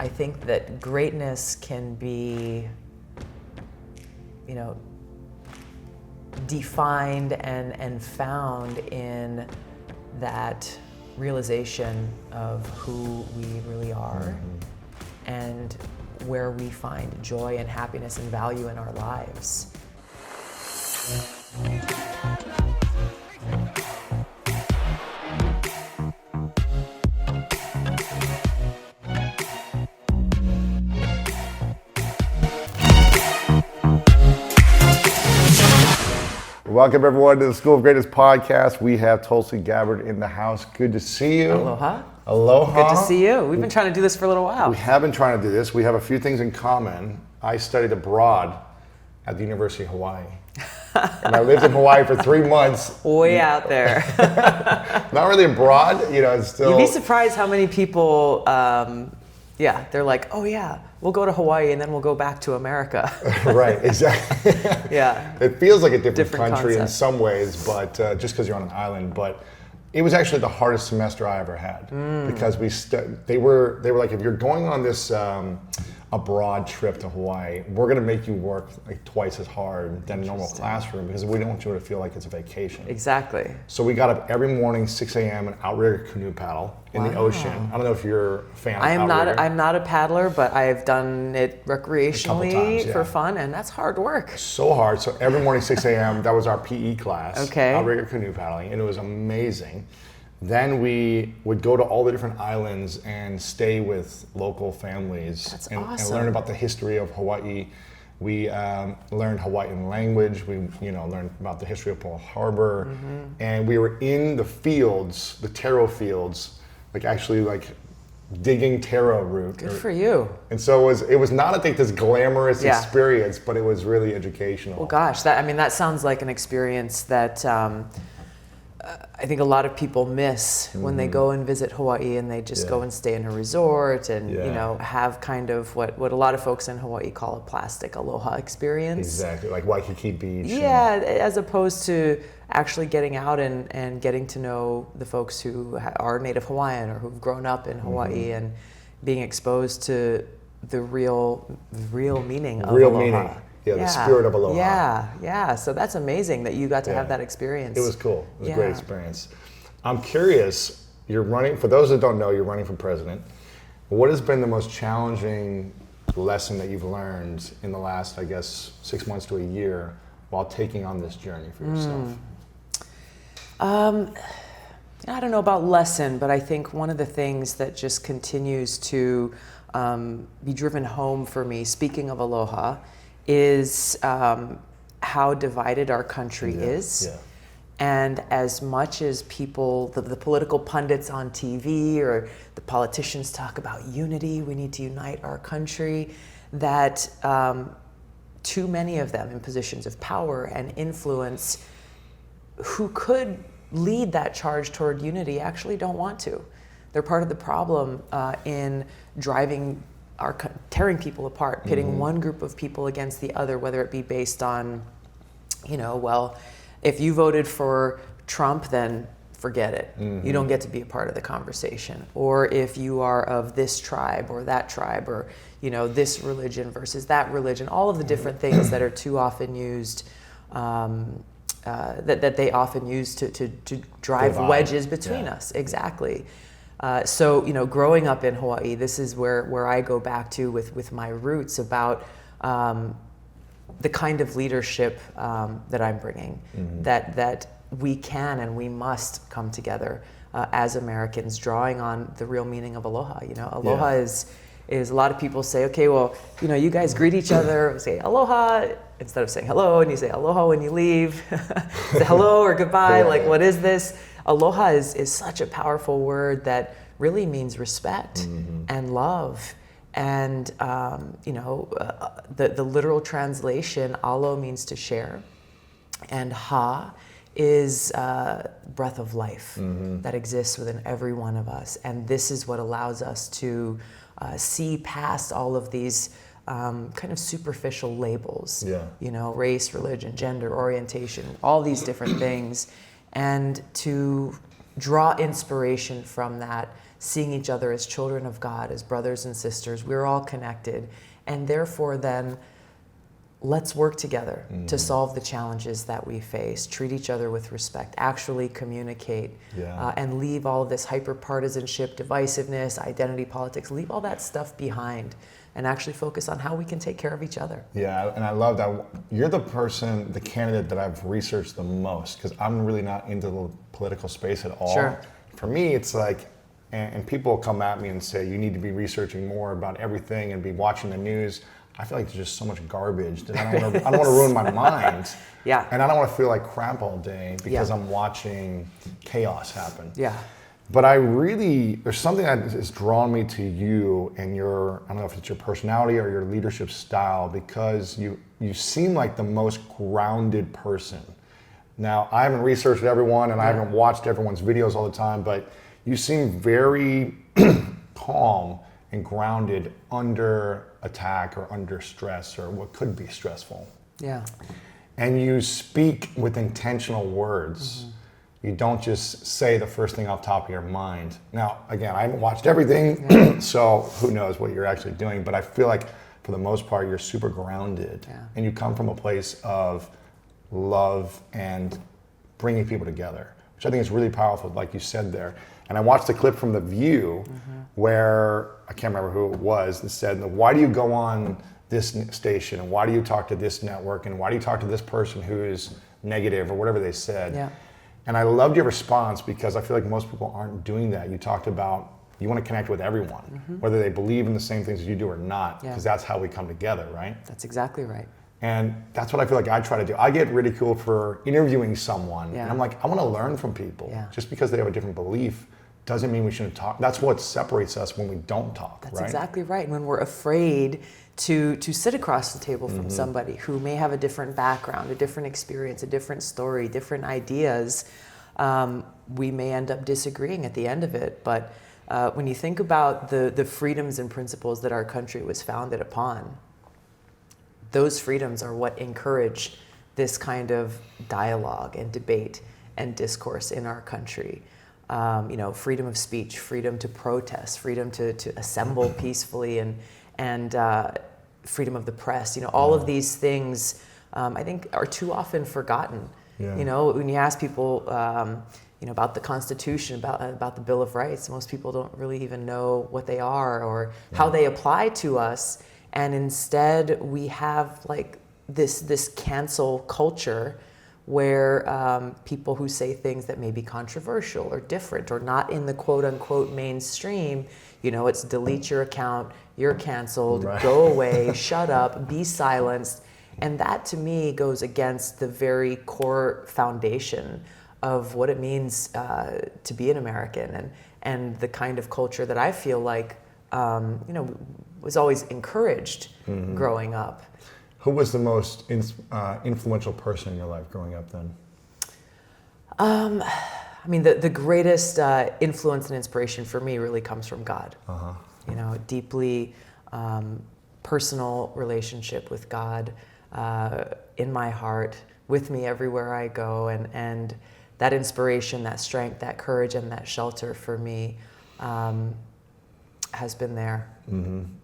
I think that greatness can be, defined and found in that realization of who we really are and where we find joy and happiness and value in our lives. Welcome everyone to the School of Greatness podcast. We have Tulsi Gabbard in the house. Good to see you. Aloha. Aloha. Good to see you. We've been trying to do this for a little while. We have been trying to do this. We have a few things in common. I studied abroad at the University of Hawaii. And I lived in Hawaii for 3 months. Way out there. Not really abroad, it's still... You'd be surprised how many people, they're like, oh yeah, we'll go to Hawaii and then we'll go back to America. Right, exactly. Yeah. It feels like a different country concept in some ways, but just because you're on an island. But it was actually the hardest semester I ever had because they were like, if you're going on this abroad trip to Hawaii, we're going to make you work like twice as hard than a normal classroom because we don't want you to feel like it's a vacation. Exactly. So we got up every morning, 6 a.m. and outrigger canoe paddle in the ocean. I don't know if you're a fan of outrigger. I'm not a paddler, but I've done it recreationally for fun, and that's hard work. So hard. So every morning, 6 a.m., that was our PE class. Okay. Outrigger canoe paddling, and it was amazing. Then we would go to all the different islands and stay with local families and learn about the history of Hawaii. We learned Hawaiian language. We learned about the history of Pearl Harbor. And we were in the fields, the taro fields, actually digging taro root. Good for you. And so it was not, I think, this glamorous experience, but it was really educational. Well, gosh, that sounds like an experience that I think a lot of people miss when they go and visit Hawaii and they just go and stay in a resort and have kind of what a lot of folks in Hawaii call a plastic aloha experience. Exactly, like Waikiki Beach. Yeah, as opposed to actually getting out and getting to know the folks who are Native Hawaiian or who've grown up in Hawaii and being exposed to the real meaning of aloha. Meaning. Yeah, the spirit of aloha. Yeah. So that's amazing that you got to have that experience. It was cool. It was a great experience. I'm curious, for those that don't know, you're running for president. What has been the most challenging lesson that you've learned in the last, 6 months to a year while taking on this journey for yourself? I don't know about lesson, but I think one of the things that just continues to be driven home for me, speaking of aloha, is how divided our country is. Yeah. And as much as people, the political pundits on TV or the politicians talk about unity, we need to unite our country, that too many of them in positions of power and influence who could lead that charge toward unity actually don't want to. They're part of the problem in tearing people apart, pitting one group of people against the other, whether it be based on, if you voted for Trump, then forget it. You don't get to be a part of the conversation. Or if you are of this tribe or that tribe, or this religion versus that religion, all of the different things that are too often used, that they often use to drive wedges between us. Exactly. So growing up in Hawaii, this is where I go back to with my roots about the kind of leadership that I'm bringing, that we can and we must come together as Americans, drawing on the real meaning of aloha. Aloha is a lot of people say, okay, well, you guys greet each other, say aloha instead of saying hello, and you say aloha when you leave, say hello or goodbye, what is this? Aloha is such a powerful word that really means respect and love. And, the literal translation, alo means to share, and ha is breath of life that exists within every one of us. And this is what allows us to see past all of these kind of superficial labels, race, religion, gender, orientation, all these different things, and to draw inspiration from that seeing each other as children of God, as brothers and sisters. We're all connected. And therefore then, let's work together to solve the challenges that we face, treat each other with respect, actually communicate, and leave all of this hyper-partisanship, divisiveness, identity politics, leave all that stuff behind and actually focus on how we can take care of each other. Yeah, and I love that. You're the person, the candidate that I've researched the most, because I'm really not into the political space at all. Sure. For me, it's like, and people come at me and say, you need to be researching more about everything and be watching the news. I feel like there's just so much garbage that I don't want to ruin my mind. Yeah. And I don't want to feel like crap all day because I'm watching chaos happen. Yeah. But there's something that has drawn me to you and your, I don't know if it's your personality or your leadership style, because you seem like the most grounded person. Now, I haven't researched everyone and I haven't watched everyone's videos all the time, but you seem very calm and grounded under attack or under stress or what could be stressful. Yeah. And you speak with intentional words. You don't just say the first thing off the top of your mind. Now, again, I haven't watched everything, so who knows what you're actually doing, but I feel like for the most part, you're super grounded and you come from a place of love and bringing people together, which I think is really powerful, like you said there. And I watched a clip from The View where, I can't remember who it was, that said, why do you go on this station and why do you talk to this network and why do you talk to this person who is negative or whatever they said? Yeah. And I loved your response because I feel like most people aren't doing that. You talked about you want to connect with everyone, whether they believe in the same things as you do or not, because that's how we come together, right? That's exactly right. And that's what I feel like I try to do. I get ridiculed for interviewing someone, and I'm like, I want to learn from people. Just because they have a different belief doesn't mean we shouldn't talk. That's what separates us when we don't talk, That's exactly right. When we're afraid to sit across the table from somebody who may have a different background, a different experience, a different story, different ideas, we may end up disagreeing at the end of it. But when you think about the freedoms and principles that our country was founded upon, those freedoms are what encourage this kind of dialogue and debate and discourse in our country. Freedom of speech, freedom to protest, freedom to assemble peacefully, and freedom of the press. All of these things, I think, are too often forgotten. When you ask people, about the Constitution, about the Bill of Rights, most people don't really even know what they are or how they apply to us. And instead, we have like this cancel culture where people who say things that may be controversial or different or not in the quote unquote mainstream, it's delete your account, you're canceled, go away, shut up, be silenced. And that to me goes against the very core foundation of what it means to be an American and the kind of culture that I feel like, was always encouraged growing up. Who was the most influential person in your life growing up then? The greatest influence and inspiration for me really comes from God. Deeply personal relationship with God in my heart, with me everywhere I go, and that inspiration, that strength, that courage, and that shelter for me has been there.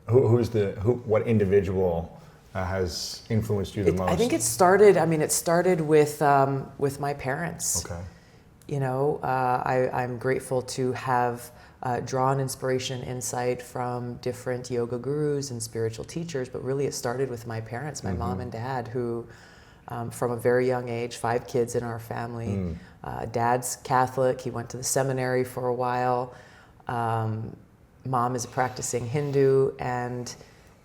What individual has influenced you the most? I think it started with my parents. Okay. I'm grateful to have drawn inspiration, insight from different yoga gurus and spiritual teachers, but really it started with my parents, my mom and dad, who from a very young age, 5 kids in our family. Dad's Catholic, he went to the seminary for a while. Mom is a practicing Hindu, and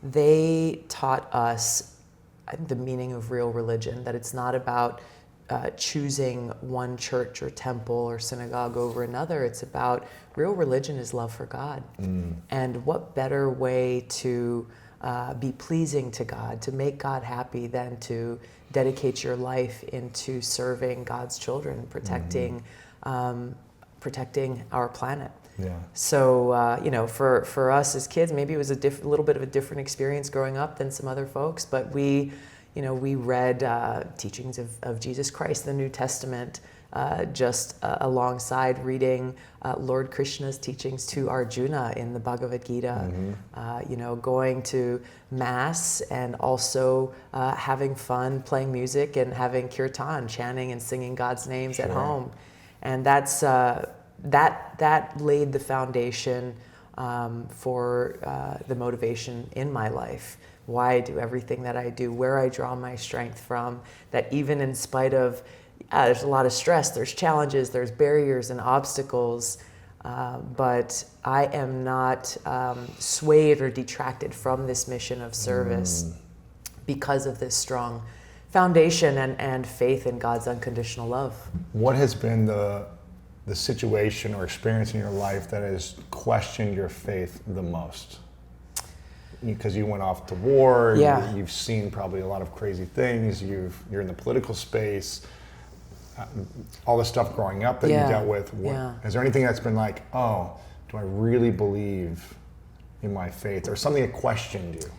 they taught us, I think, the meaning of real religion, that it's not about choosing one church or temple or synagogue over another. It's about real religion is love for God. And what better way to be pleasing to God, to make God happy, than to dedicate your life into serving God's children, protecting our planet. Yeah. So, for us as kids, maybe it was a little bit of a different experience growing up than some other folks, but we read teachings of Jesus Christ, the New Testament, just alongside reading Lord Krishna's teachings to Arjuna in the Bhagavad Gita, going to Mass and also having fun playing music and having kirtan, chanting and singing God's names at home. And that's that laid the foundation for the motivation in my life. Why I do everything that I do, where I draw my strength from, that even in spite of, there's a lot of stress, there's challenges, there's barriers and obstacles, but I am not swayed or detracted from this mission of service because of this strong foundation and faith in God's unconditional love. What has been the situation or experience in your life that has questioned your faith the most? Because you went off to war, you've seen probably a lot of crazy things, you're in the political space, all the stuff growing up that you dealt with. Is there anything that's been like, oh, do I really believe in my faith, or something that questioned you?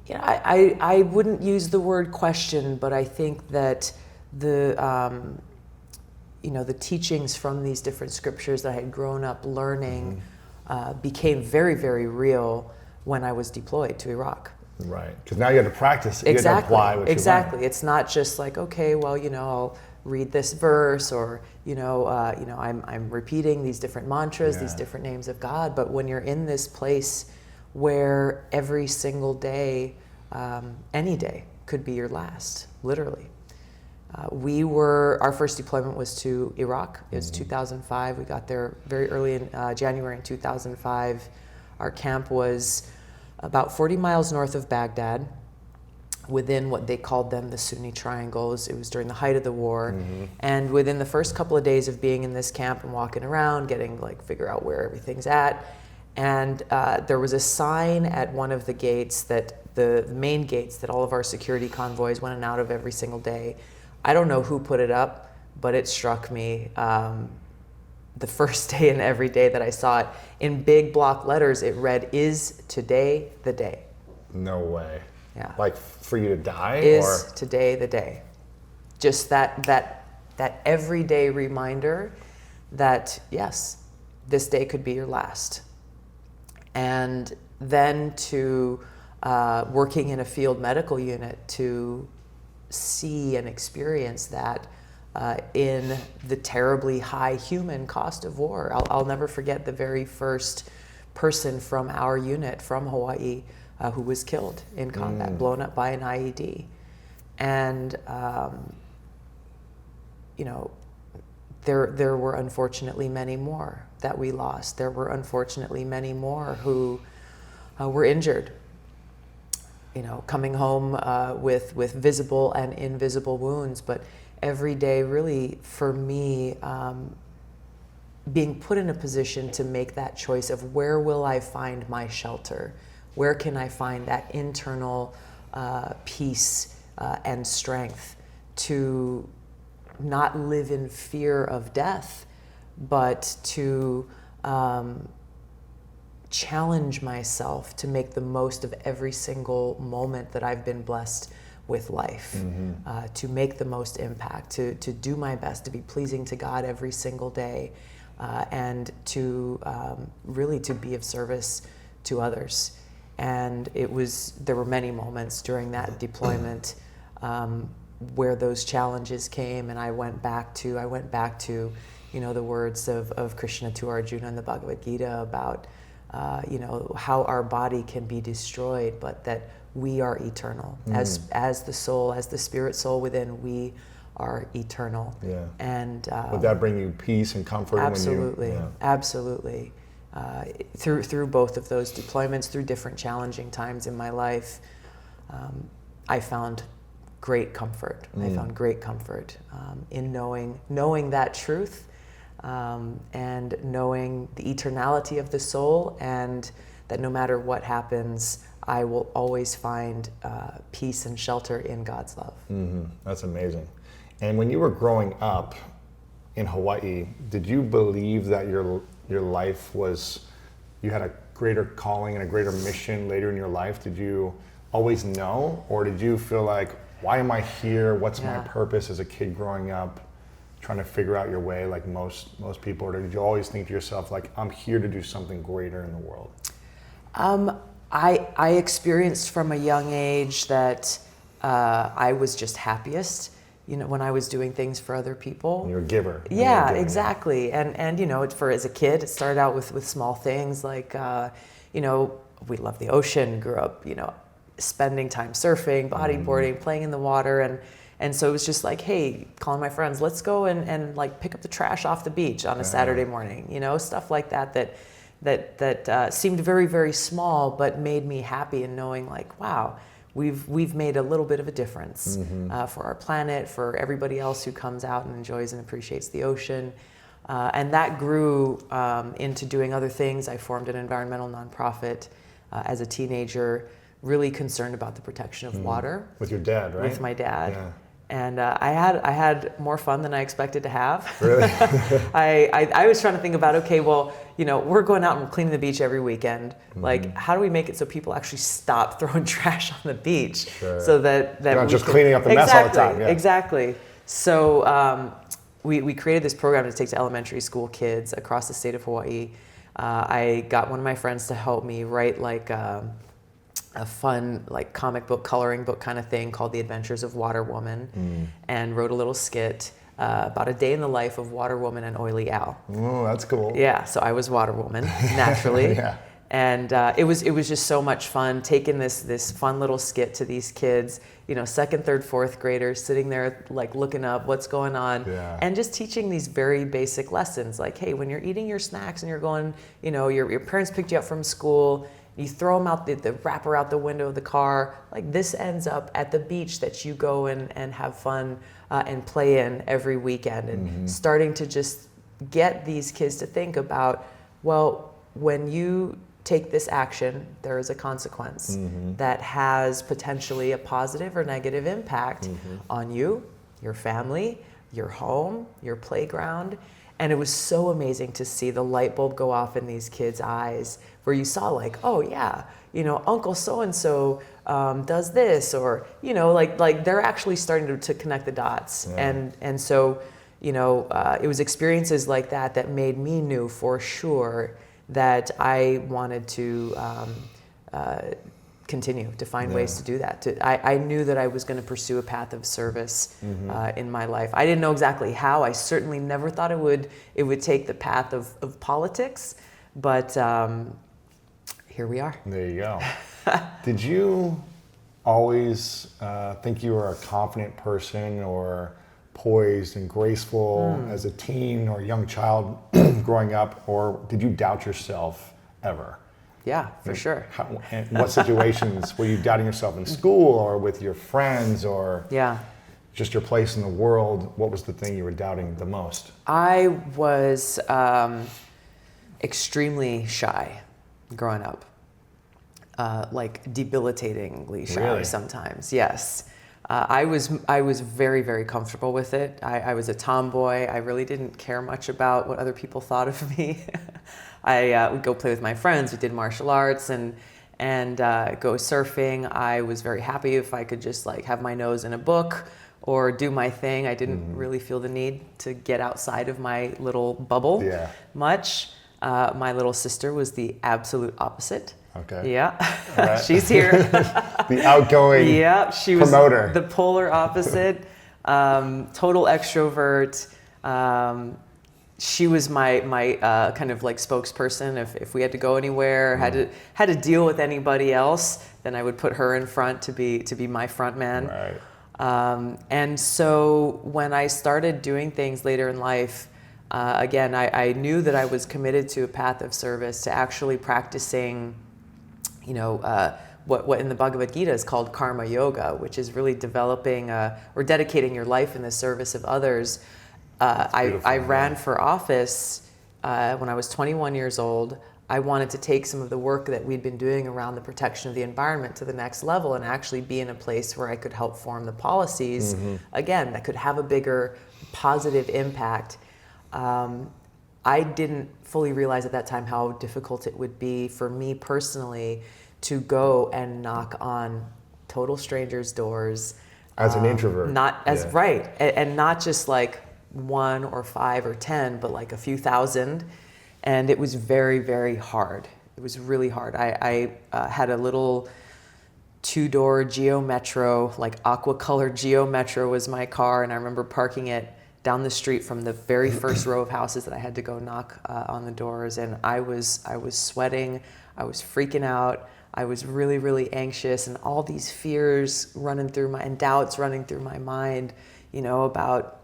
Yeah, I wouldn't use the word question, but I think that the teachings from these different scriptures that I had grown up learning became very, very real when I was deployed to Iraq. Right, because now you had to practice. Exactly. You had to apply what you learned. It's not just like, okay, well, I'll read this verse, or I'm repeating these different mantras, these different names of God. But when you're in this place where every single day, any day could be your last, literally. Our first deployment was to Iraq. It was 2005. We got there very early in January in 2005. Our camp was about 40 miles north of Baghdad, within what they called them the Sunni triangles. It was during the height of the war. And within the first couple of days of being in this camp and walking around, getting figure out where everything's at. And there was a sign at one of the gates, that the main gates that all of our security convoys went in and out of every single day. I don't know who put it up, but it struck me the first day and every day that I saw it. In big block letters, it read, "Is today the day?" No way. Yeah. Like for you to die? Is today the day? Just that everyday reminder that, yes, this day could be your last. And then to working in a field medical unit, to see and experience that in the terribly high human cost of war. I'll never forget the very first person from our unit from Hawaii who was killed in combat, blown up by an IED. And, there were unfortunately many more that we lost. There were unfortunately many more who were injured, coming home with visible and invisible wounds. But every day, really, for me, being put in a position to make that choice of where will I find my shelter? Where can I find that internal peace and strength to not live in fear of death, but to challenge myself to make the most of every single moment that I've been blessed with life, to make the most impact, to do my best, to be pleasing to God every single day, and to really to be of service to others. And there were many moments during that deployment where those challenges came, and I went back to the words of Krishna to Arjuna in the Bhagavad Gita about how our body can be destroyed, but that we are eternal. As the soul, as the spirit soul within, we are eternal. Yeah. And would that bring you peace and comfort? Absolutely, absolutely. Through both of those deployments, through different challenging times in my life, I found great comfort. I found great comfort in knowing that truth, and knowing the eternality of the soul, and that no matter what happens, I will always find peace and shelter in God's love. That's amazing. And when you were growing up in Hawaii, did you believe that your life you had a greater calling and a greater mission later in your life? Did you always know, or did you feel like, why am I here? What's my purpose as a kid growing up? trying to figure out your way like most people, or did you always think to yourself like, I'm here to do something greater in the world? I experienced from a young age that I was just happiest, when I was doing things for other people. You're a giver. Yeah, exactly. And as a kid, it started out with small things like, we love the ocean, grew up, spending time surfing, bodyboarding, playing in the water. And so it was just like, hey, calling my friends, let's go and like pick up the trash off the beach on a Saturday morning, stuff like that seemed very, very small, but made me happy in knowing like, wow, we've made a little bit of a difference for our planet, for everybody else who comes out and enjoys and appreciates the ocean. And that grew into doing other things. I formed an environmental nonprofit as a teenager, really concerned about the protection of water. With your dad, right? With my dad. Yeah. And I had more fun than I expected to have. Really? I was trying to think about, okay, well, we're going out and cleaning the beach every weekend. Like, how do we make it so people actually stop throwing trash on the beach? Sure. So that you're not just cleaning up the mess all the time. Yeah. Exactly. So we created this program to take to elementary school kids across the state of Hawaii. I got one of my friends to help me write like a fun like comic book, coloring book kind of thing called The Adventures of Water Woman, and wrote a little skit about a day in the life of Water Woman and Oily Al. Oh, that's cool. Yeah, so I was Water Woman, naturally. Yeah. And it was just so much fun taking this fun little skit to these kids, second, third, fourth graders sitting there like looking up what's going on, and just teaching these very basic lessons like, hey, when you're eating your snacks and you're going, your parents picked you up from school, you throw them out the wrapper out the window of the car, like this ends up at the beach that you go and have fun and play in every weekend, and starting to just get these kids to think about, well, when you take this action, there is a consequence that has potentially a positive or negative impact on you, your family, your home, your playground. And it was so amazing to see the light bulb go off in these kids' eyes, where you saw like, oh yeah, Uncle so-and-so does this, or, like they're actually starting to connect the dots. Yeah. And so, it was experiences like that made me know for sure that I wanted to continue to find ways to do that. I knew that I was going to pursue a path of service in my life. I didn't know exactly how. I certainly never thought it would take the path of politics, but here we are. There you go. Did you always think you were a confident person or poised and graceful as a teen or young child growing up, or did you doubt yourself ever? Yeah, for sure. In what situations were you doubting yourself, in school or with your friends, or just your place in the world? What was the thing you were doubting the most? I was extremely shy growing up, like debilitatingly shy sometimes. Yes. I was very, very comfortable with it. I was a tomboy. I really didn't care much about what other people thought of me. I would go play with my friends. We did martial arts and go surfing. I was very happy if I could just like have my nose in a book or do my thing. I didn't really feel the need to get outside of my little bubble much. My little sister was the absolute opposite. Okay. Yeah. Right. She's here. The outgoing she was promoter. The polar opposite. Total extrovert. She was my kind of like spokesperson. If we had to go anywhere, had to deal with anybody else, then I would put her in front to be my front man. Right. And so when I started doing things later in life, again, I knew that I was committed to a path of service, to actually practicing, what in the Bhagavad Gita is called karma yoga, which is really developing or dedicating your life in the service of others. I ran for office when I was 21 years old. I wanted to take some of the work that we'd been doing around the protection of the environment to the next level and actually be in a place where I could help form the policies, again, that could have a bigger positive impact. I didn't fully realize at that time how difficult it would be for me personally to go and knock on total strangers' doors. As an introvert. Not as, right. And not just like, 1 or 5 or 10, but like a few thousand. And it was very, very hard. It was really hard. I had a little 2-door Geo Metro, like aqua colored Geo Metro was my car. And I remember parking it down the street from the very first row of houses that I had to go knock on the doors. And I was sweating. I was freaking out. I was really, really anxious, and all these fears running through and doubts running through my mind, about,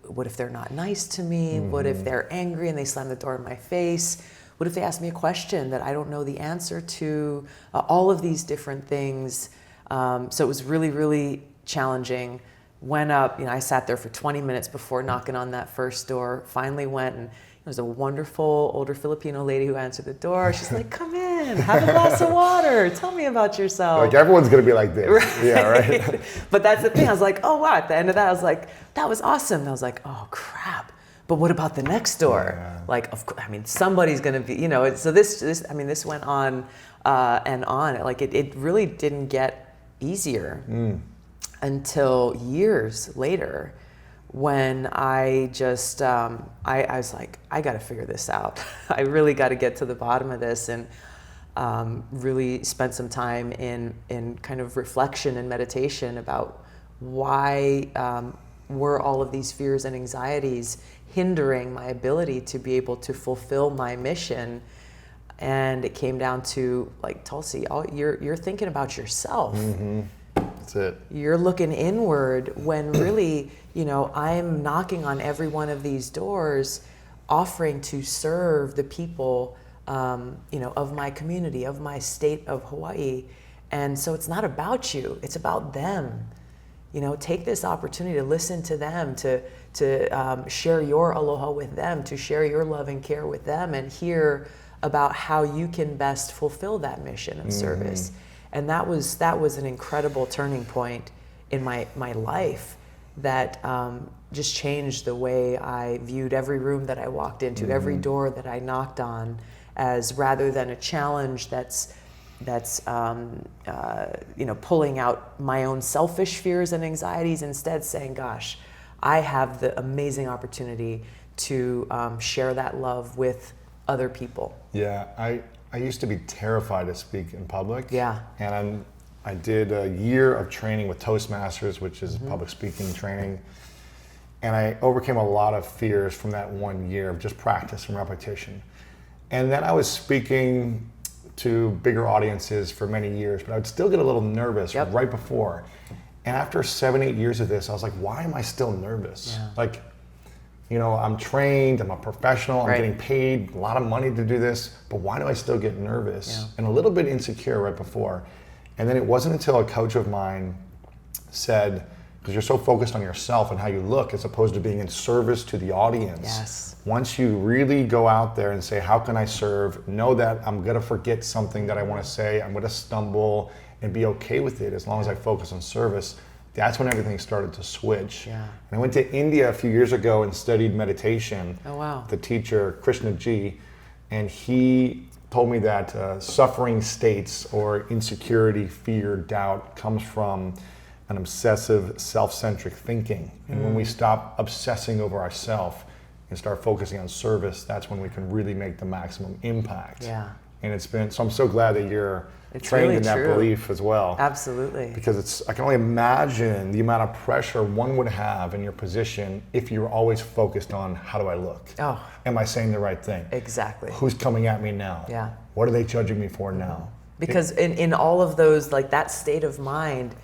what if they're not nice to me? What if they're angry and they slam the door in my face? What if they ask me a question that I don't know the answer to? All of these different things. So it was really, really challenging. Went up, I sat there for 20 minutes before knocking on that first door. Finally went, and it was a wonderful older Filipino lady who answered the door. She's like, "Come in, have a glass of water. Tell me about yourself." Like, everyone's going to be like this. Right? Yeah, right? But that's the thing. I was like, oh, wow. At the end of that, I was like, that was awesome. And I was like, oh, crap. But what about the next door? Yeah. Like, of course, somebody's going to be, so this went on and on. Like, it really didn't get easier until years later, when I just, I was like, I got to figure this out. I really got to get to the bottom of this, and really spent some time in kind of reflection and meditation about why were all of these fears and anxieties hindering my ability to be able to fulfill my mission. And it came down to, like, Tulsi, you're thinking about yourself. That's it. You're looking inward, when really, I'm knocking on every one of these doors, offering to serve the people, of my community, of my state of Hawaii. And so it's not about you, it's about them. Take this opportunity to listen to them, to share your aloha with them, to share your love and care with them, and hear about how you can best fulfill that mission of service. And that was an incredible turning point in my life that just changed the way I viewed every room that I walked into, every door that I knocked on, as rather than a challenge that's pulling out my own selfish fears and anxieties, instead saying, gosh, I have the amazing opportunity to share that love with other people. Yeah, I used to be terrified to speak in public. Yeah. And I did a year of training with Toastmasters, which is public speaking training. And I overcame a lot of fears from that 1 year of just practice and repetition. And then I was speaking to bigger audiences for many years, but I would still get a little nervous right before. And after 7-8 years of this, I was like, why am I still nervous? Yeah. Like, I'm trained, I'm a professional, I'm Right. getting paid a lot of money to do this, but why do I still get nervous? Yeah. And a little bit insecure right before. And then it wasn't until a coach of mine said, because you're so focused on yourself and how you look as opposed to being in service to the audience. Yes. Once you really go out there and say, how can I serve? Know that I'm going to forget something that I want to say. I'm going to stumble, and be okay with it as long as I focus on service. That's when everything started to switch. Yeah. And I went to India a few years ago and studied meditation. Oh, wow. The teacher, Krishna Ji, and he told me that suffering states or insecurity, fear, doubt comes from an obsessive, self-centric thinking. And when we stop obsessing over ourselves and start focusing on service, that's when we can really make the maximum impact. Yeah. And so I'm so glad that you're trained really in that true. belief as well. Absolutely. Because I can only imagine the amount of pressure one would have in your position if you're always focused on, how do I look? Oh. Am I saying the right thing? Exactly. Who's coming at me now? Yeah. What are they judging me for now? Because in all of those, like, that state of mind,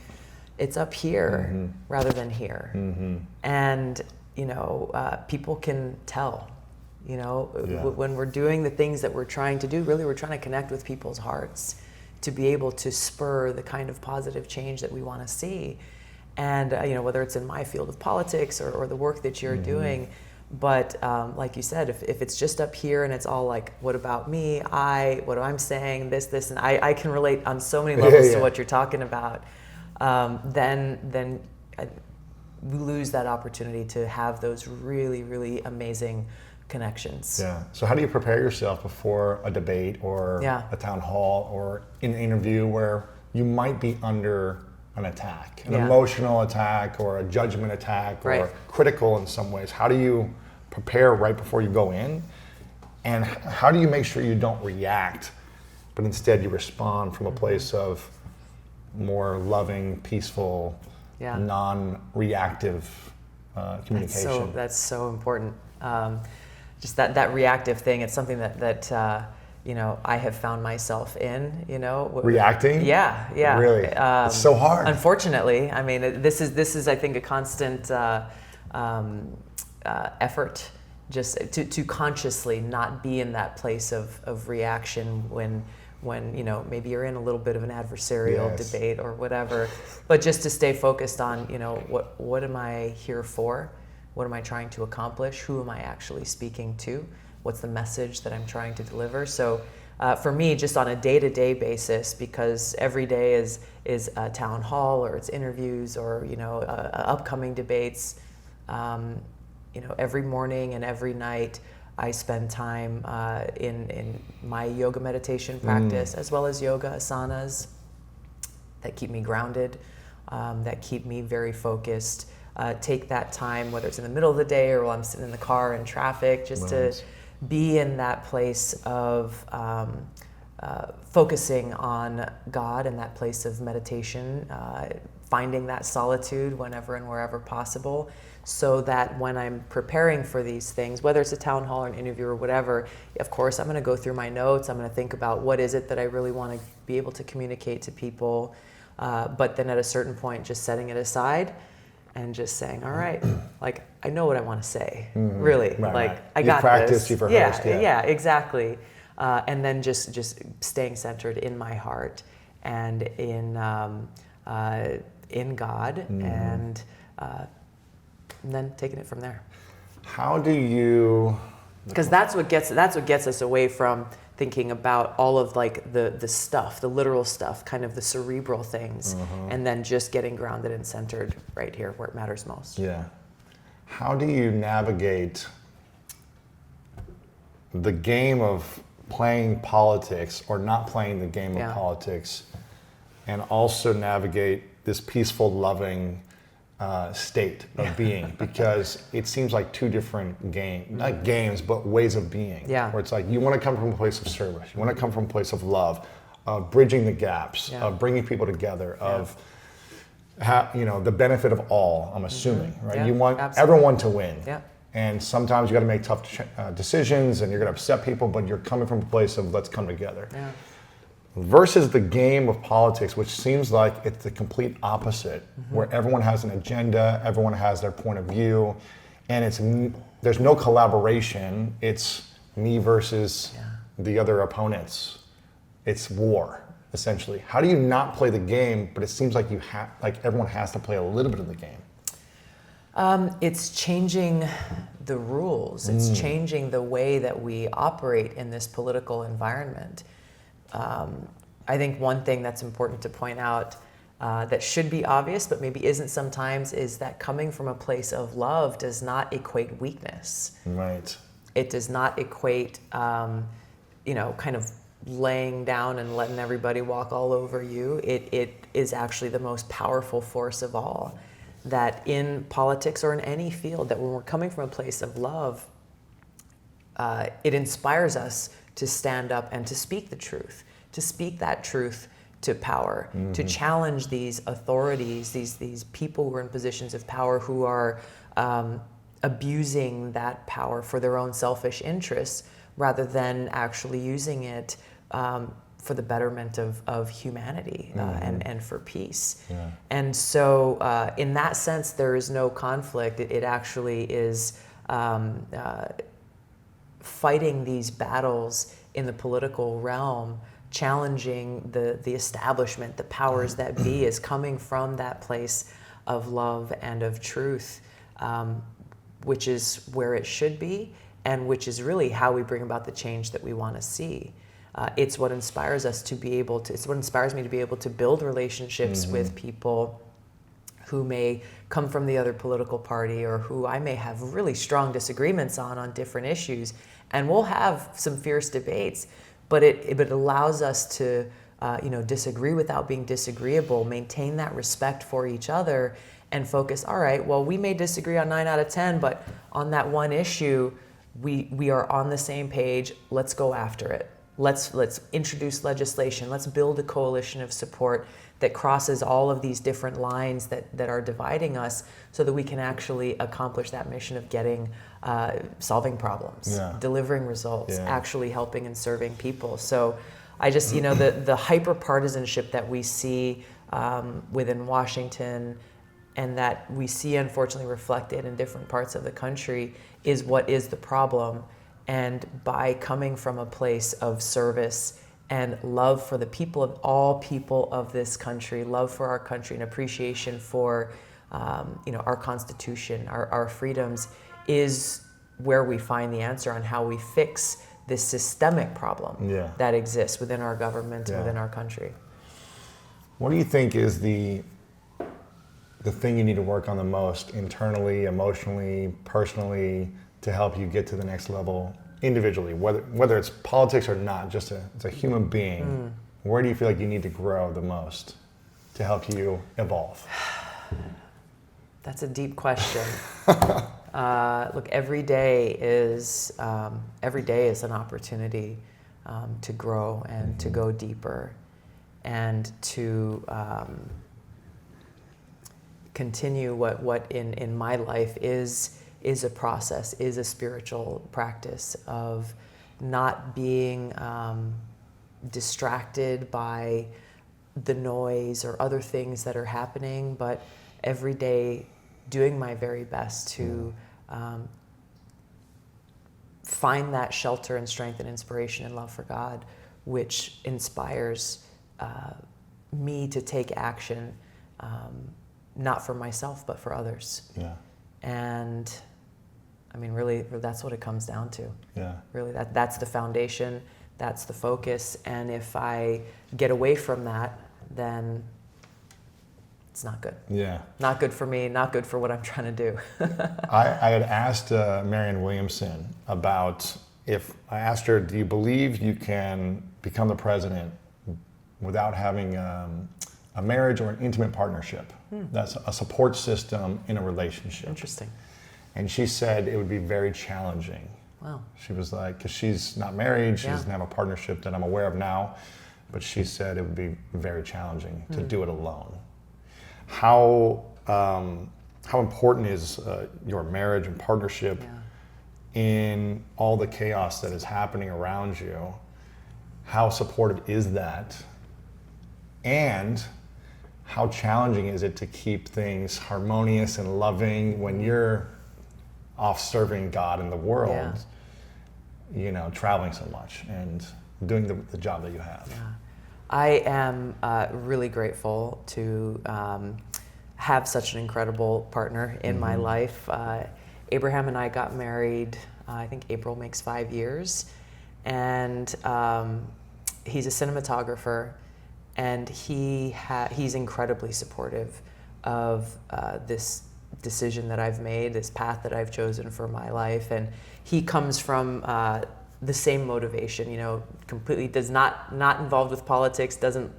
it's up here rather than here. And, people can tell, when we're doing the things that we're trying to do, really we're trying to connect with people's hearts to be able to spur the kind of positive change that we want to see. And, whether it's in my field of politics or the work that you're doing. But like you said, if it's just up here and it's all like, what about me? What I'm saying, this, and I can relate on so many levels to what you're talking about. Then we lose that opportunity to have those really, really amazing connections. Yeah. So how do you prepare yourself before a debate or a town hall or an interview where you might be under an attack, an emotional attack or a judgment attack or critical in some ways. How do you prepare right before you go in? And how do you make sure you don't react, but instead you respond from a place of more loving, peaceful, non-reactive communication? That's so important. Just that reactive thing, it's something that you know, I have found myself in, you know. Reacting? Yeah. Really? It's so hard. Unfortunately, I mean, this is I think a constant effort just to consciously not be in that place of reaction when you know, maybe you're in a little bit of an adversarial debate or whatever, but just to stay focused on, you know, what am I here for? What am I trying to accomplish? Who am I actually speaking to? What's the message that I'm trying to deliver? So for me, just on a day-to-day basis, because every day is a town hall or it's interviews or, you know, upcoming debates, you know, every morning and every night I spend time in my yoga meditation practice, as well as yoga asanas that keep me grounded, that keep me very focused. Take that time, whether it's in the middle of the day or while I'm sitting in the car in traffic, just to be in that place of focusing on God and that place of meditation, finding that solitude whenever and wherever possible, so that when I'm preparing for these things, whether it's a town hall or an interview or whatever, of course, I'm going to go through my notes. I'm going to think about what is it that I really want to be able to communicate to people, but then at a certain point, just setting it aside and just saying, all right, like, I know what I want to say, really. I got practiced, this. you've rehearsed, yeah, exactly. And then just staying centered in my heart and in God, and then taking it from there. How do you? Because that's what gets us away from thinking about all of like the stuff, the literal stuff, kind of the cerebral things, and then just getting grounded and centered right here where it matters most. Yeah. How do you navigate the game of playing politics or not playing the game of politics, and also navigate this peaceful, loving state of being? Because it seems like two different not games, but ways of being. Yeah. Where it's like you want to come from a place of service, you want to come from a place of love, of bridging the gaps, of bringing people together, of you know, the benefit of all. I'm assuming, right? Yeah, you want everyone to win. Yeah. And sometimes you got to make tough decisions, and you're going to upset people, but you're coming from a place of let's come together. Yeah. Versus the game of politics, which seems like it's the complete opposite, where everyone has an agenda, everyone has their point of view, and there's no collaboration. It's me versus the other opponents. It's war, essentially. How do you not play the game, but it seems like everyone has to play a little bit of the game? It's changing the rules. It's changing the way that we operate in this political environment. I think one thing that's important to point out that should be obvious, but maybe isn't sometimes, is that coming from a place of love does not equate weakness. Right. It does not equate, you know, kind of laying down and letting everybody walk all over you. It is actually the most powerful force of all. That in politics or in any field, that when we're coming from a place of love, it inspires us to stand up and to speak the truth, to speak that truth to power, to challenge these authorities, these people who are in positions of power who are abusing that power for their own selfish interests, rather than actually using it for the betterment of humanity and for peace. Yeah. And so in that sense, there is no conflict. It actually is fighting these battles in the political realm, challenging the establishment, the powers that be, is coming from that place of love and of truth, which is where it should be, and which is really how we bring about the change that we want to see. It's what inspires us to be able to, it's what inspires me to be able to build relationships with people who may come from the other political party, or who I may have really strong disagreements on different issues. And we'll have some fierce debates, but it allows us to disagree without being disagreeable, maintain that respect for each other, and focus, all right, well, we may disagree on 9 out of 10, but on that one issue, we are on the same page. Let's go after it. Let's introduce legislation. Let's build a coalition of support that crosses all of these different lines that are dividing us, so that we can actually accomplish that mission of solving problems, delivering results, actually helping and serving people. So I just, the hyper-partisanship that we see within Washington, and that we see unfortunately reflected in different parts of the country, is what is the problem. And by coming from a place of service and love for the people of this country, love for our country, and appreciation for our Constitution, our freedoms, is where we find the answer on how we fix this systemic problem that exists within our government and within our country. What do you think is the thing you need to work on the most, internally, emotionally, personally, to help you get to the next level individually, whether it's politics or not, just as a human being? Where do you feel like you need to grow the most to help you evolve? That's a deep question. Look, every day is an opportunity to grow and to go deeper, and to continue what in my life is a process, is a spiritual practice of not being distracted by the noise or other things that are happening, but every day doing my very best to find that shelter and strength and inspiration and love for God, which inspires me to take action, not for myself, but for others. And I mean, really, that's what it comes down to. Really, that's the foundation, that's the focus. And if I get away from that, then it's not good. Not good for me, not good for what I'm trying to do. I had asked Marianne Williamson about, I asked her, do you believe you can become the president without having a marriage or an intimate partnership? That's a support system in a relationship. Interesting. And she said it would be very challenging. Wow. She was like, because she's not married, she doesn't have a partnership that I'm aware of now, but she said it would be very challenging to do it alone. How important is your marriage and partnership in all the chaos that is happening around you? How supportive is that? And how challenging is it to keep things harmonious and loving when you're off serving God in the world, traveling so much and doing the job that you have? I am really grateful to have such an incredible partner in my life. Abraham and I got married, I think April makes 5 years, and he's a cinematographer, and he's incredibly supportive of this decision that I've made, this path that I've chosen for my life. And he comes from the same motivation, completely not involved with politics, doesn't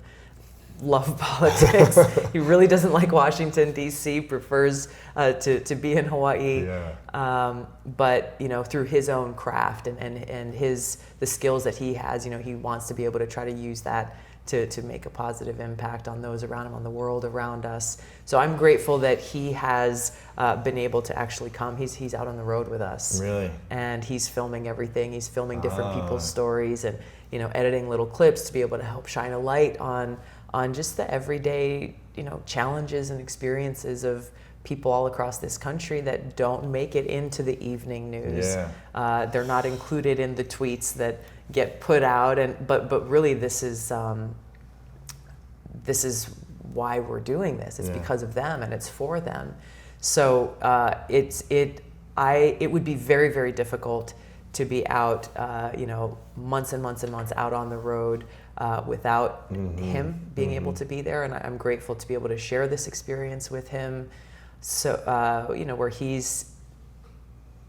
love politics. He really doesn't like Washington, D.C., prefers to be in Hawaii. But, through his own craft and the skills that he has, he wants to be able to try to use that to make a positive impact on those around him, on the world around us. So I'm grateful that he has been able to actually come. He's out on the road with us. Really? And he's filming everything. He's filming different people's stories and, editing little clips to be able to help shine a light on just the everyday, challenges and experiences of people all across this country that don't make it into the evening news. They're not included in the tweets that get put out, but really this is why we're doing this. It's because of them and it's for them. So it would be very, very difficult to be out, months and months and months out on the road without him being able to be there. And I'm grateful to be able to share this experience with him. So, where he's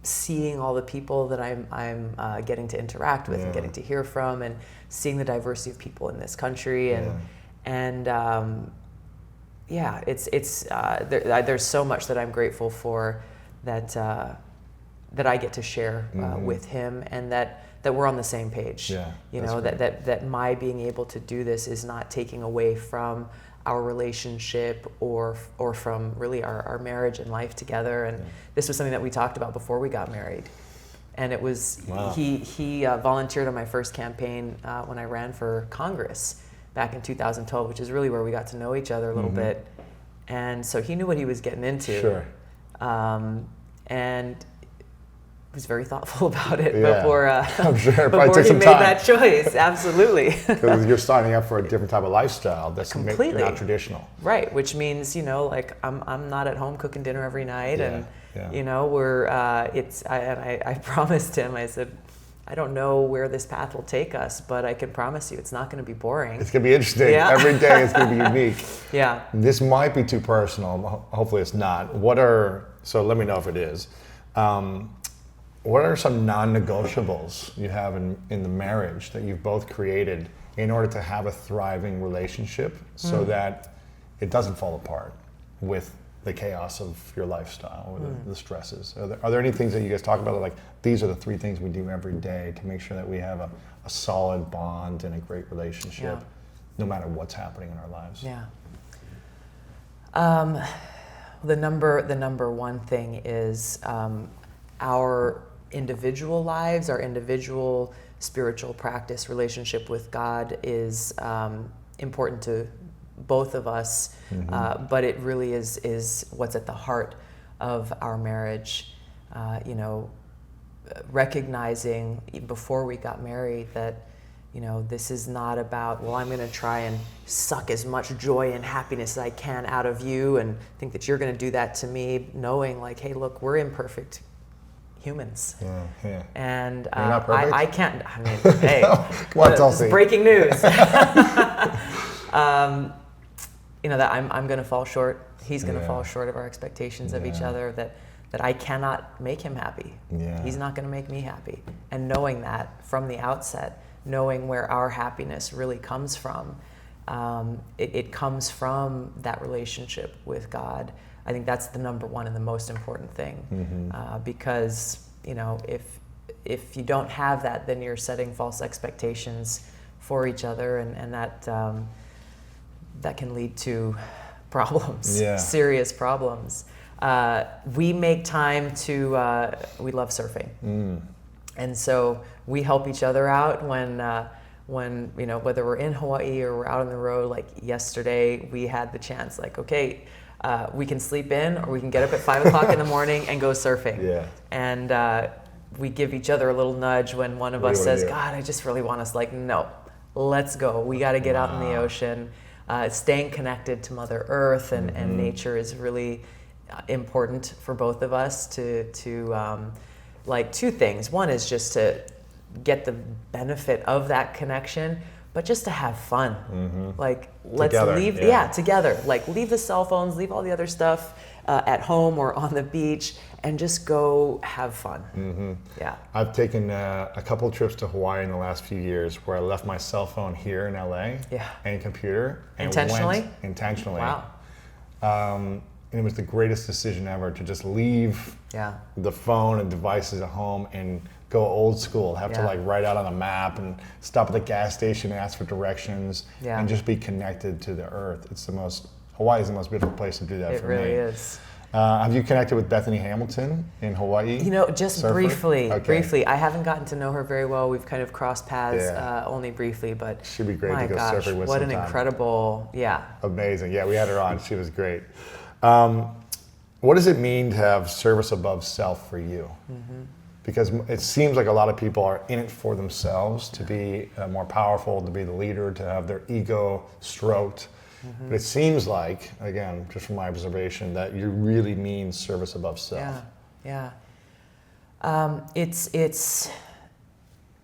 seeing all the people that I'm getting to interact with and getting to hear from, and seeing the diversity of people in this country, and there's so much that I'm grateful for that I get to share with him, and that we're on the same page. You know, that my being able to do this is not taking away from our relationship or from really our marriage and life together. And this was something that we talked about before we got married. And it was, he volunteered on my first campaign when I ran for Congress back in 2012, which is really where we got to know each other a little bit. And so he knew what he was getting into. Sure. And was very thoughtful about it before, I'm sure. before he made that choice. Absolutely. Because you're signing up for a different type of lifestyle that's completely not traditional. Right, which means, you know, like I'm not at home cooking dinner every night, and you know, we're I promised him, I said, I don't know where this path will take us, but I can promise you it's not going to be boring. It's going to be interesting. Every day it's going to be unique. This might be too personal. Hopefully it's not. So let me know if it is. What are some non-negotiables you have in the marriage that you've both created in order to have a thriving relationship so that it doesn't fall apart with the chaos of your lifestyle or the stresses? Are there any things that you guys talk about, like these are the 3 things we do every day to make sure that we have a solid bond and a great relationship no matter what's happening in our lives? The number one thing is our individual lives, our individual spiritual practice, relationship with God is important to both of us, but it really is what's at the heart of our marriage. You know, recognizing before we got married that, you know, this is not about, well, I'm going to try and suck as much joy and happiness as I can out of you and think that you're going to do that to me, knowing like, hey, look, we're imperfect humans. And I can't, I mean, hey, Tulsi? Breaking news. You know, that I'm going to fall short. He's going to fall short of our expectations of each other, that I cannot make him happy. He's not going to make me happy. And knowing that from the outset, knowing where our happiness really comes from, it comes from that relationship with God. I think that's the number one and the most important thing, because, you know, if you don't have that, then you're setting false expectations for each other, and that can lead to problems, serious problems. We make time to, we love surfing, and so we help each other out when you know, whether we're in Hawaii or we're out on the road. Like yesterday, we had the chance, like, okay, we can sleep in or we can get up at 5 o'clock in the morning and go surfing. And we give each other a little nudge when one of us says, God, I just really want us, like, no, let's go. We got to get out in the ocean. Staying connected to Mother Earth and nature is really important for both of us to like 2 things. One is just to get the benefit of that connection, but just to have fun. Like, let's leave, together. Like, leave the cell phones, leave all the other stuff at home or on the beach, and just go have fun. I've taken a couple of trips to Hawaii in the last few years where I left my cell phone here in LA and computer. And intentionally? Intentionally. Wow. And it was the greatest decision ever to just leave the phone and devices at home and go old school, have to like write out on a map and stop at the gas station and ask for directions and just be connected to the earth. Hawaii is the most beautiful place to do that for me. It really is. Have you connected with Bethany Hamilton in Hawaii? You know, just briefly. I haven't gotten to know her very well. We've kind of crossed paths only briefly, but she'd be great to go surfing with. What sometime. An incredible, amazing. Yeah, we had her on. She was great. What does it mean to have service above self for you? Because it seems like a lot of people are in it for themselves, to be more powerful, to be the leader, to have their ego stroked. But it seems like, again, just from my observation, that you really mean service above self. It's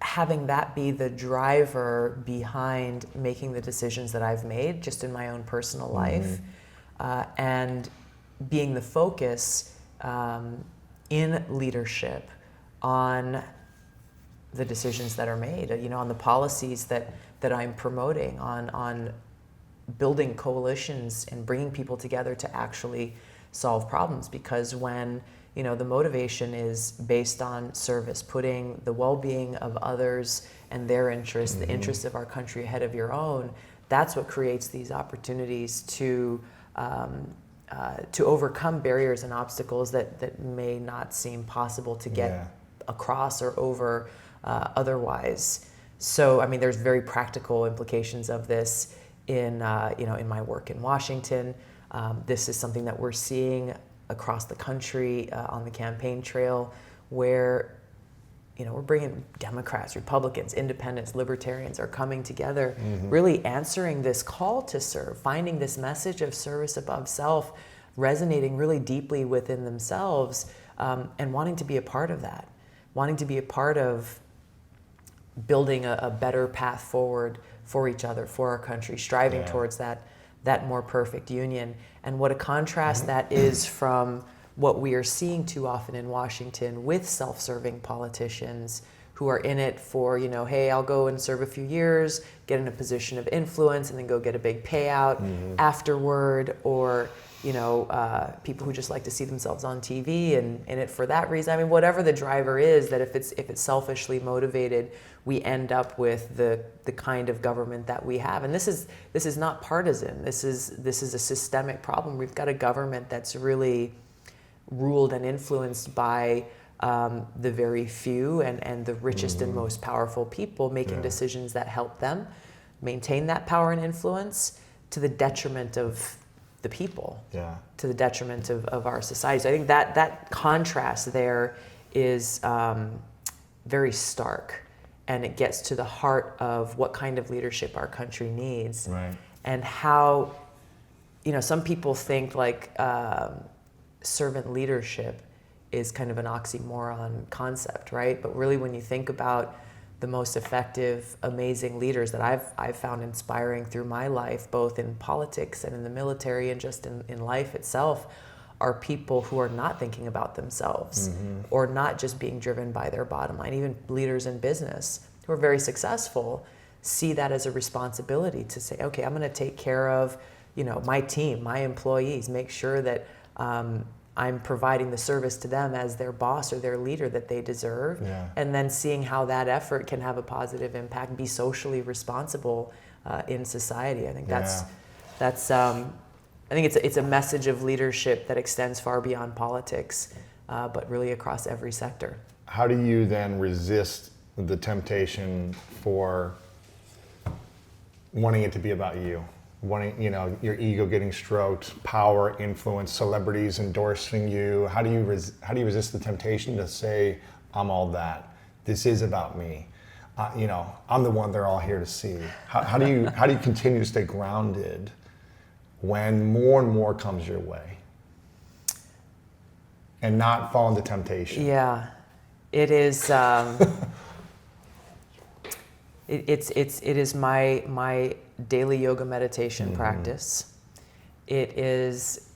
having that be the driver behind making the decisions that I've made just in my own personal life, and being the focus in leadership on the decisions that are made, on the policies that I'm promoting, on building coalitions and bringing people together to actually solve problems. Because when the motivation is based on service, putting the well-being of others and their interests, the interests of our country ahead of your own, that's what creates these opportunities to overcome barriers and obstacles that may not seem possible to get across or over otherwise. So, there's very practical implications of this in my work in Washington. This is something that we're seeing across the country on the campaign trail, where we're bringing Democrats, Republicans, independents, libertarians are coming together, really answering this call to serve, finding this message of service above self, resonating really deeply within themselves, and wanting to be a part of that, wanting to be a part of building a better path forward for each other, for our country, striving towards that more perfect union. And what a contrast that is from what we are seeing too often in Washington with self-serving politicians who are in it for, hey, I'll go and serve a few years, get in a position of influence, and then go get a big payout afterward, or people who just like to see themselves on TV and in it for that reason. Whatever the driver is, that if it's selfishly motivated, we end up with the kind of government that we have. And this is not partisan. This is a systemic problem. We've got a government that's really ruled and influenced by the very few and the richest and most powerful people making decisions that help them maintain that power and influence to the detriment of the people, to the detriment of our society. So I think that contrast there is very stark, and it gets to the heart of what kind of leadership our country needs, and how, some people think like servant leadership is kind of an oxymoron concept, right? But really, when you think about the most effective, amazing leaders that I've found inspiring through my life, both in politics and in the military and just in life itself, are people who are not thinking about themselves or not just being driven by their bottom line. Even leaders in business who are very successful see that as a responsibility to say, okay, I'm going to take care of, my team, my employees, make sure that I'm providing the service to them as their boss or their leader that they deserve, and then seeing how that effort can have a positive impact, be socially responsible in society. I think that's I think it's a message of leadership that extends far beyond politics, but really across every sector. How do you then resist the temptation for wanting it to be about you? Wanting, your ego getting stroked, power, influence, celebrities endorsing you. How do you resist the temptation to say, I'm all that. This is about me. I'm the one they're all here to see. How do you continue to stay grounded when more and more comes your way, and not fall into temptation? Yeah, it is. It is my daily yoga meditation practice. It is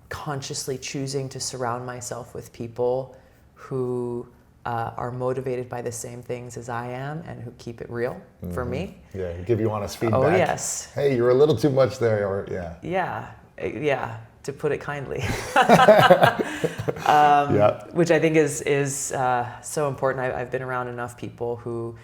consciously choosing to surround myself with people who are motivated by the same things as I am and who keep it real for me. Yeah, give you honest feedback. Oh, yes. Hey, you're a little too much there, or Yeah, to put it kindly. Which I think is so important. I've been around enough people who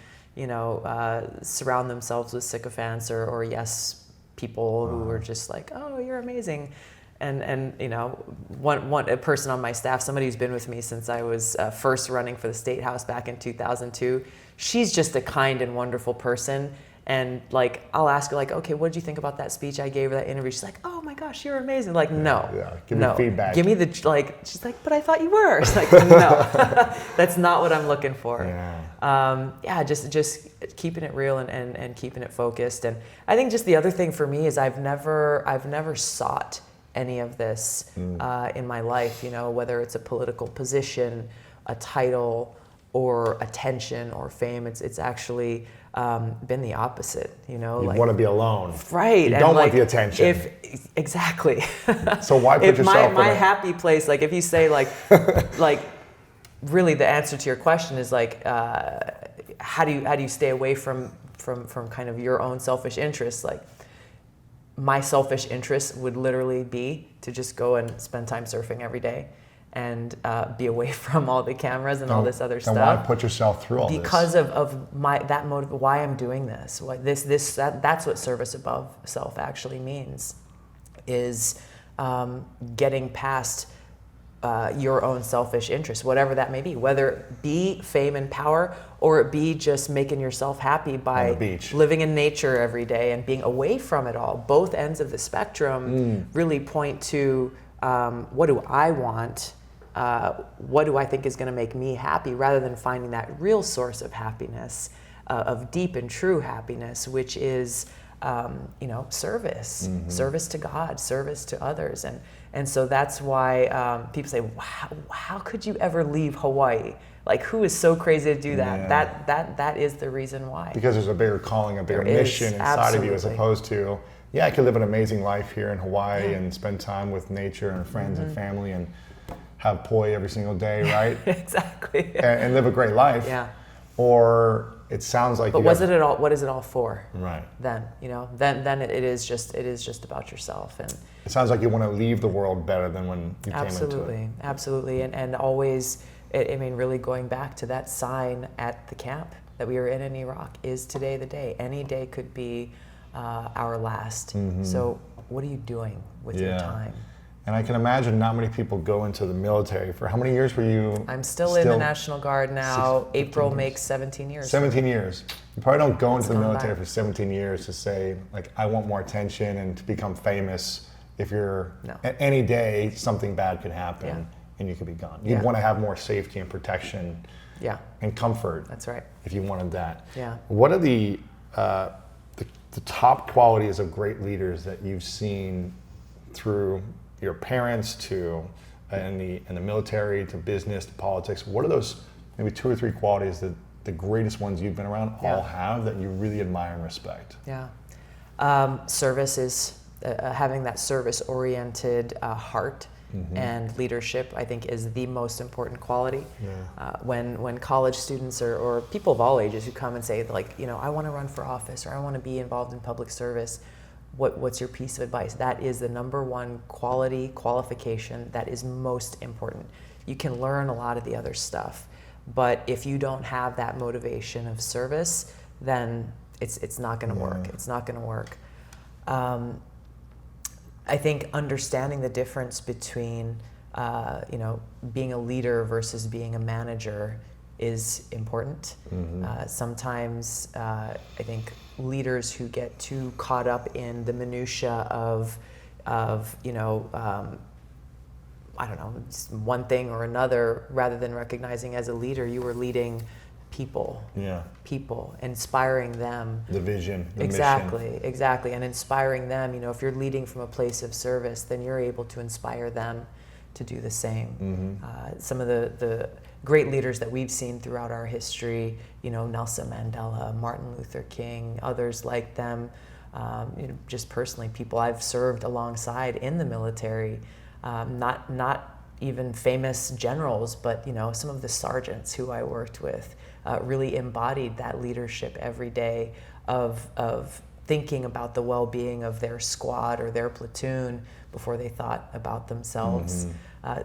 surround themselves with sycophants or yes people who are just like, oh, you're amazing. And a person on my staff, somebody who's been with me since I was first running for the State House back in 2002, she's just a kind and wonderful person. And like, I'll ask her like, okay, what did you think about that speech I gave her, that interview? She's like, oh my gosh, you're amazing. Like, no, give me feedback. Give me she's like, but I thought you were. It's like, no, that's not what I'm looking for. Just keeping it real and keeping it focused. And I think just the other thing for me is I've never sought any of this in my life, whether it's a political position, a title, or attention or fame. It's actually, been the opposite. You want to be alone, right? You don't want the attention. Exactly. So why put yourself my happy place? Like if you say like really the answer to your question is like how do you stay away from kind of your own selfish interests? Like my selfish interest would literally be to just go and spend time surfing every day and be away from all the cameras and all this other stuff. Then why put yourself through all this? Because of that motive, why I'm doing this. That's what service above self actually means, is getting past your own selfish interests, whatever that may be, whether it be fame and power or it be just making yourself happy by living in nature every day and being away from it all. Both ends of the spectrum really point to what do I want? What do I think is going to make me happy, rather than finding that real source of happiness, of deep and true happiness, which is service, service to God, service to others. And so that's why people say, wow, how could you ever leave Hawaii? Like, who is so crazy to do that? Yeah. That is the reason why. Because there's a bigger calling, a bigger mission inside of you, as opposed to, I could live an amazing life here in Hawaii and spend time with nature and friends and family and have poi every single day, right? Exactly. And live a great life. Yeah. Or it sounds like. But what is it all for? Right. Then then it is just about yourself. And it sounds like you want to leave the world better than when you came into it. Absolutely, and always. I mean, really going back to that sign at the camp that we were in Iraq, is today the day? Any day could be our last. So what are you doing with your time? And I can imagine not many people go into the military. For how many years were you? I'm still in the National Guard now. April makes 17 years. 17 years. You probably don't go into the military for 17 years to say, like, I want more attention and to become famous. If you're, any day, something bad could happen and you could be gone. You'd want to have more safety and protection and comfort. That's right. If you wanted that. Yeah. What are the top qualities of great leaders that you've seen through your parents to in the military to business to politics? What are those maybe 2 or 3 qualities that the greatest ones you've been around all have that you really admire and respect? Service is having that service-oriented heart and leadership, I think, is the most important quality. When college students or people of all ages who come and say, like, I want to run for office or I want to be involved in public service, what's your piece of advice? That is the number one qualification that is most important. You can learn a lot of the other stuff, but if you don't have that motivation of service, then it's not going to work. It's not going to work. I think understanding the difference between being a leader versus being a manager is important. Sometimes I think leaders who get too caught up in the minutia of I don't know, one thing or another, rather than recognizing as a leader you were leading people, inspiring them. The vision, the mission. Exactly, and inspiring them. If you're leading from a place of service, then you're able to inspire them to do the same. Some of the great leaders that we've seen throughout our history, Nelson Mandela, Martin Luther King, others like them, just personally, people I've served alongside in the military, not even famous generals, but some of the sergeants who I worked with really embodied that leadership every day of thinking about the well-being of their squad or their platoon before they thought about themselves.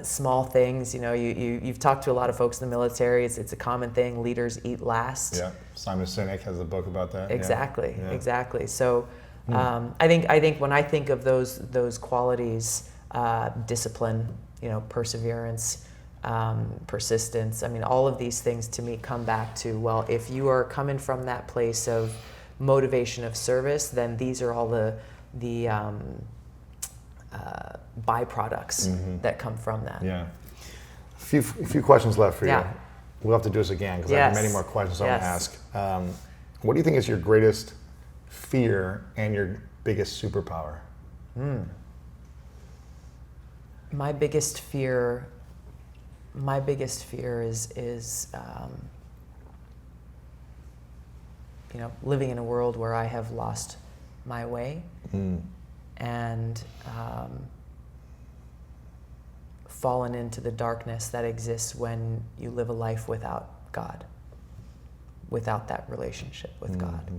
Small things, you've talked to a lot of folks in the military. It's a common thing. Leaders eat last. Yeah, Simon Sinek has a book about that. Exactly. So I think when I think of those qualities, discipline, perseverance, persistence. I mean, all of these things to me come back to, well, if you are coming from that place of motivation of service, then these are all the byproducts that come from that. Yeah. A few questions left for you. We'll have to do this again because I have many more questions I want to ask. What do you think is your greatest fear and your biggest superpower? My biggest fear is living in a world where I have lost my way, and fallen into the darkness that exists when you live a life without God, without that relationship with God.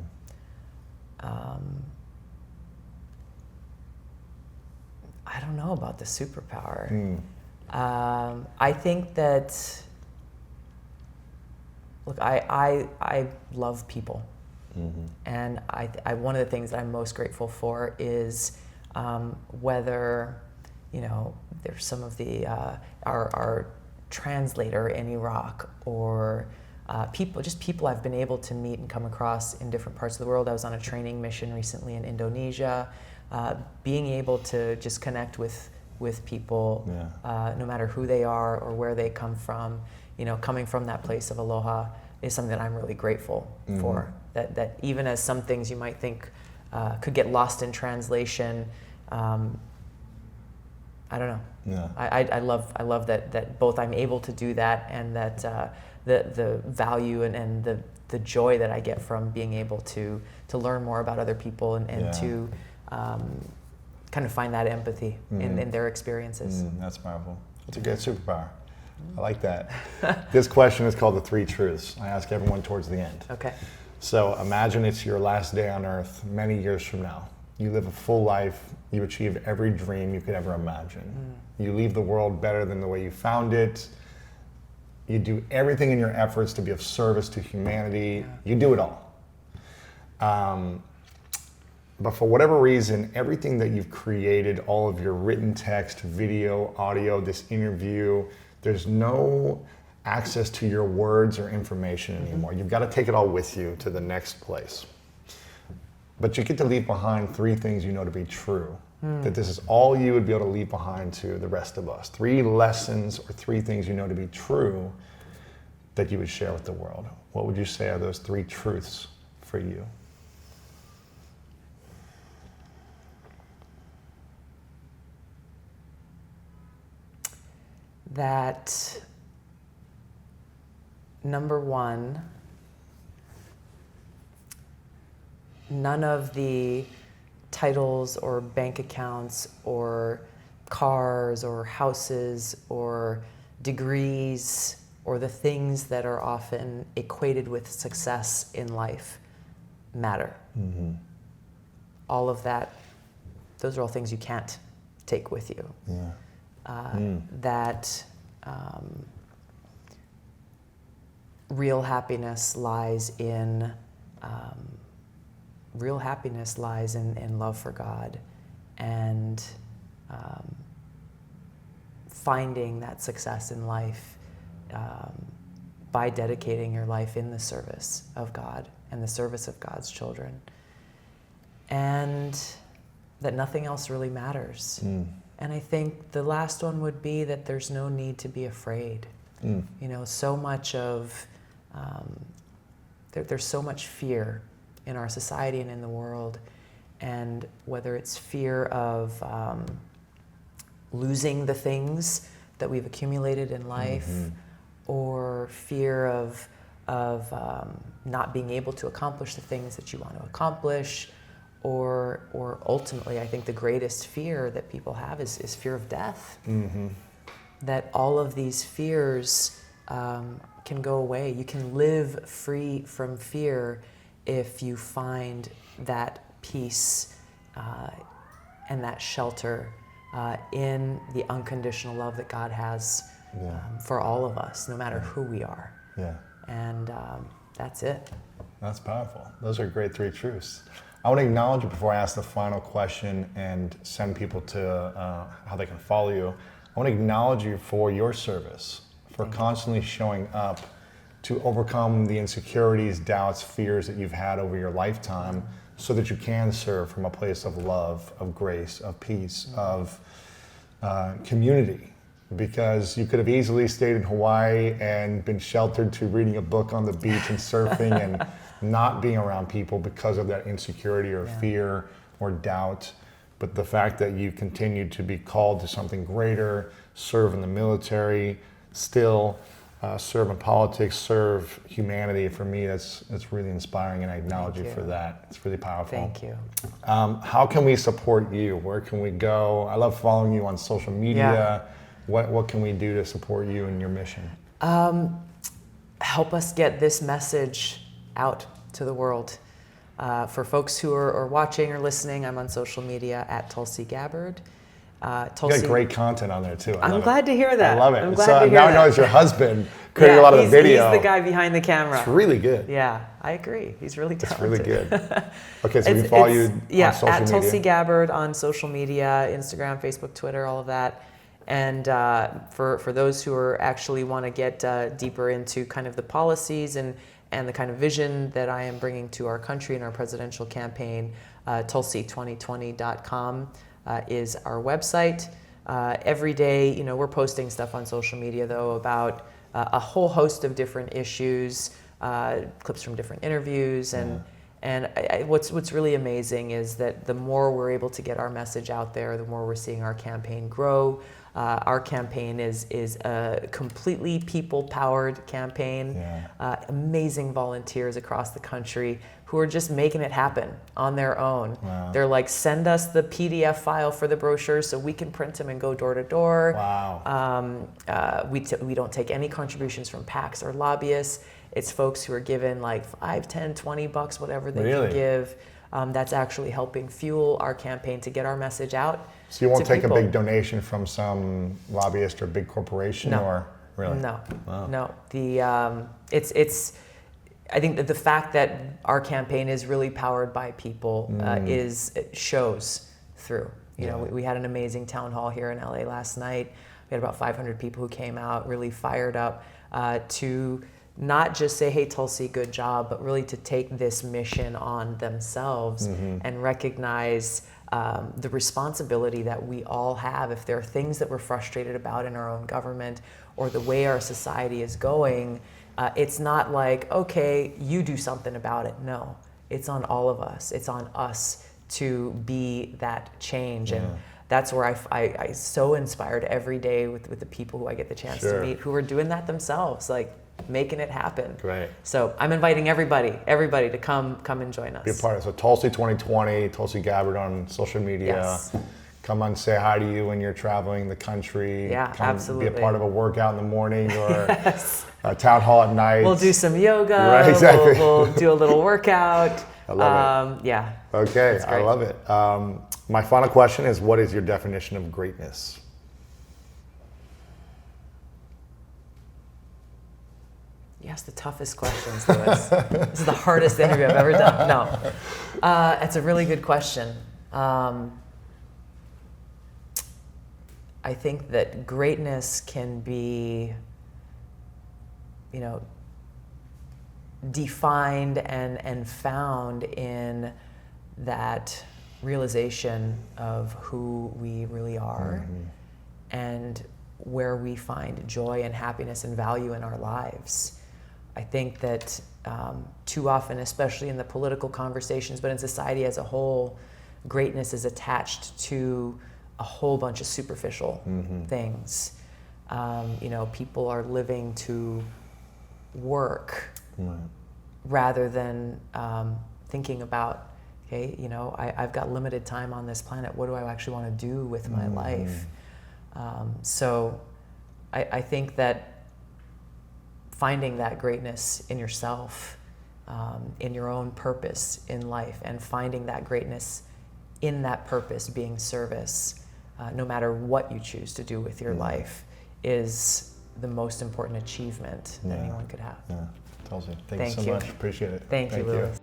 I don't know about the superpower. I think that, look, I love people. And one of the things that I'm most grateful for is whether, there's some of our translator in Iraq, or people I've been able to meet and come across in different parts of the world. I was on a training mission recently in Indonesia. Being able to just connect with people, no matter who they are or where they come from, coming from that place of aloha is something that I'm really grateful for. That even as some things you might think could get lost in translation, I don't know. Yeah. I love that both I'm able to do that, and that the value and the joy that I get from being able to learn more about other people and to kind of find that empathy in their experiences. That's powerful. That's a good superpower. I like that. This question is called the 3 truths. I ask everyone towards the end. Okay. So imagine it's your last day on earth many years from now. You live a full life. You achieve every dream you could ever imagine. You leave the world better than the way you found it. You do everything in your efforts to be of service to humanity. You do it all. But for whatever reason, everything that you've created, all of your written text, video, audio, this interview, there's no access to your words or information anymore. You've got to take it all with you to the next place. But you get to leave behind 3 things you know to be true. That this is all you would be able to leave behind to the rest of us. 3 lessons or 3 things you know to be true that you would share with the world. What would you say are those 3 truths for you? That, number 1, none of the titles or bank accounts or cars or houses or degrees or the things that are often equated with success in life matter. All of that, those are all things you can't take with you. That real happiness lies in love for God, and finding that success in life by dedicating your life in the service of God and the service of God's children, and that nothing else really matters. And I think the last one would be that there's no need to be afraid. So much of there's so much fear in our society and in the world, and whether it's fear of losing the things that we've accumulated in life, or fear of not being able to accomplish the things that you want to accomplish, or ultimately, I think the greatest fear that people have is fear of death. That all of these fears can go away. You can live free from fear if you find that peace and that shelter in the unconditional love that God has for all of us, no matter who we are. And that's it. That's powerful. Those are great 3 truths. I want to acknowledge you before I ask the final question and send people to how they can follow you. I want to acknowledge you for your service, for constantly showing up to overcome the insecurities, doubts, fears that you've had over your lifetime, so that you can serve from a place of love, of grace, of peace, of community. Because you could have easily stayed in Hawaii and been sheltered to reading a book on the beach and surfing and not being around people because of that insecurity or fear or doubt. But the fact that you continue to be called to something greater, serve in the military, still serve in politics, serve humanity. For me, that's really inspiring, and I acknowledge you for that. It's really powerful. Thank you. How can we support you? Where can we go? I love following you on social media. What can we do to support you in your mission? Help us get this message out to the world. For folks who are watching or listening, I'm on social media at Tulsi Gabbard. Tulsi, you got great content on there too. I'm glad to hear that. I love it. I'm glad to hear now that. I know it's your husband creating a lot of the video. He's the guy behind the camera. It's really good. Yeah, I agree. He's really talented. It's really good. Okay, so we can follow you on social media. At Tulsi Gabbard on social media, Instagram, Facebook, Twitter, all of that. And for those who are actually want to get deeper into kind of the policies and the kind of vision that I am bringing to our country in our presidential campaign, Tulsi2020.com is our website. Every day, we're posting stuff on social media, though, about a whole host of different issues, clips from different interviews, and what's really amazing is that the more we're able to get our message out there, the more we're seeing our campaign grow. Our campaign is a completely people-powered campaign. Amazing volunteers across the country who are just making it happen on their own. Wow. They're like, send us the PDF file for the brochures so we can print them and go door to door. Wow. We don't take any contributions from PACs or lobbyists. It's folks who are given like $5, $10, $20, whatever they can give. That's actually helping fuel our campaign to get our message out. So you won't take a big donation from some lobbyist or big corporation, or really? No, wow. No. I think that the fact that our campaign is really powered by people shows through. We had an amazing town hall here in LA last night. We had about 500 people who came out, really fired up to not just say, hey, Tulsi, good job, but really to take this mission on themselves and recognize the responsibility that we all have. If there are things that we're frustrated about in our own government or the way our society is going, it's not like, okay, you do something about it. No, it's on all of us. It's on us to be that change. And that's where I so inspired every day with the people who I get the chance to meet, who are doing that themselves, like making it happen. Great. So I'm inviting everybody to come and join us. Be a part of it. So Tulsi 2020, Tulsi Gabbard on social media. Yes. Come on, say hi to you when you're traveling the country. Yeah, come absolutely. Be a part of a workout in the morning or a town hall at night. We'll do some yoga. Right, exactly. We'll do a little workout. I love it. Yeah. Okay, I love it. My final question is, what is your definition of greatness? You ask the toughest questions, Louis. This is the hardest interview I've ever done. No. It's a really good question. I think that greatness can be, defined and found in that realization of who we really are and where we find joy and happiness and value in our lives. I think that too often, especially in the political conversations, but in society as a whole, greatness is attached to a whole bunch of superficial things. People are living to work rather than thinking about, okay, I've got limited time on this planet. What do I actually want to do with my life? So I think that finding that greatness in yourself, in your own purpose in life, and finding that greatness in that purpose being service, no matter what you choose to do with your life, is the most important achievement that anyone could have. Tulsi, thank you so much. Appreciate it. Thank you, Louis.